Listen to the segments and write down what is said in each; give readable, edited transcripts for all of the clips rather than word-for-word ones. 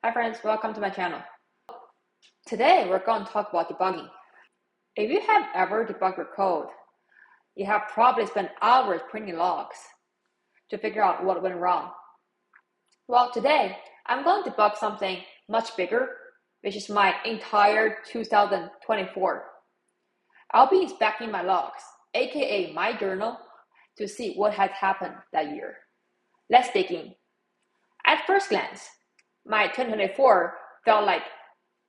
Hi friends, welcome to my channel. Today we're going to talk about debugging. If you have ever debugged your code, you have probably spent hours printing logs to figure out what went wrong. Well, today I'm going to debug something much bigger, which is my entire 2024. I'll be inspecting my logs, aka my journal, to see what has happened that year. Let's dig in. At first glance, my 2024 felt like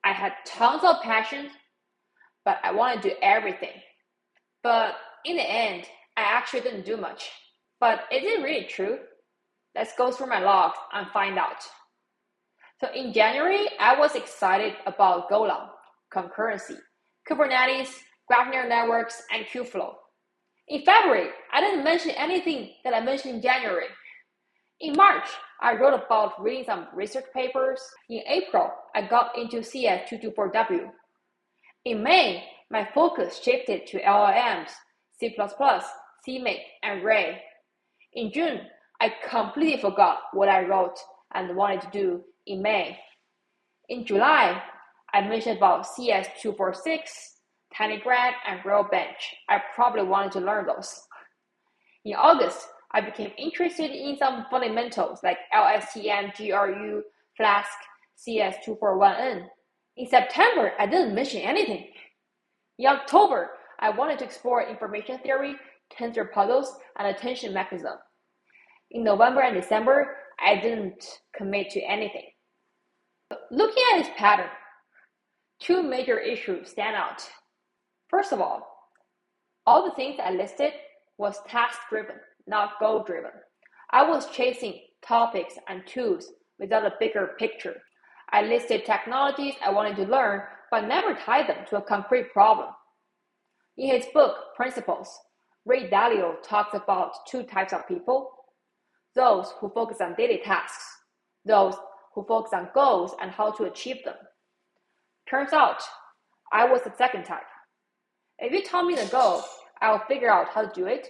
I had tons of passion, but I wanted to do everything. But in the end, I actually didn't do much. But is it really true? Let's go through my logs and find out. So in January, I was excited about Golang, concurrency, Kubernetes, graph neural networks, and Kubeflow. In February, I didn't mention anything that I mentioned in January. In March, I wrote about reading some research papers. In April, I got into CS224W. In May, my focus shifted to LLMs, C++, CMake, and Ray. In June, I completely forgot what I wrote and wanted to do in May. In July, I mentioned about CS246, TinyGrad, and Railbench. I probably wanted to learn those. In August, I became interested in some fundamentals like LSTM, GRU, Flask, CS241N. In September, I didn't mention anything. In October, I wanted to explore information theory, tensor puzzles, and attention mechanism. In November and December, I didn't commit to anything. Looking at this pattern, two major issues stand out. First of all the things I listed was task-driven, not goal-driven. I was chasing topics and tools without a bigger picture. I listed technologies I wanted to learn, but never tied them to a concrete problem. In his book, Principles, Ray Dalio talks about two types of people: those who focus on daily tasks, those who focus on goals and how to achieve them. Turns out, I was the second type. If you tell me the goal, I'll figure out how to do it.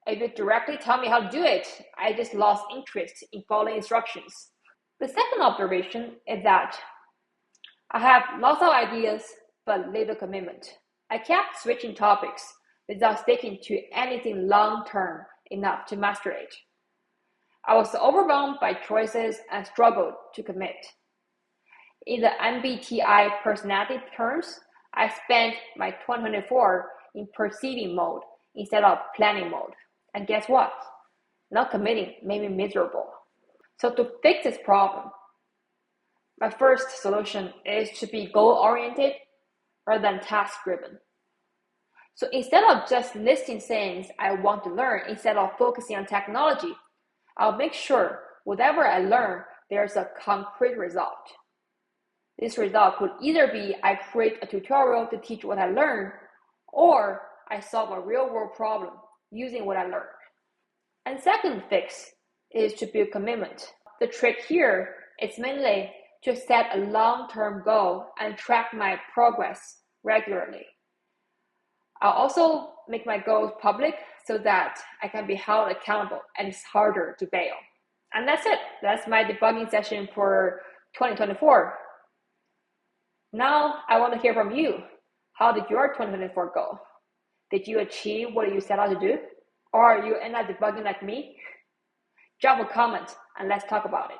If you directly tell me how to do it, I just lost interest in following instructions. The second observation is that I have lots of ideas, but little commitment. I kept switching topics without sticking to anything long-term enough to master it. I was overwhelmed by choices and struggled to commit. In the MBTI personality terms, I spent my 2024 in perceiving mode instead of planning mode. And guess what? Not committing made me miserable. So to fix this problem, my first solution is to be goal-oriented rather than task-driven. So instead of just listing things I want to learn, instead of focusing on technology, I'll make sure whatever I learn, there's a concrete result. This result could either be I create a tutorial to teach what I learned, or I solve a real-world problem using what I learned. And second fix is to build commitment. The trick here is mainly to set a long-term goal and track my progress regularly. I'll also make my goals public so that I can be held accountable and it's harder to bail. And that's it. That's my debugging session for 2024. Now I want to hear from you. How did your 2024 go? Did you achieve what you set out to do? Or you end up debugging like me? Drop a comment and let's talk about it.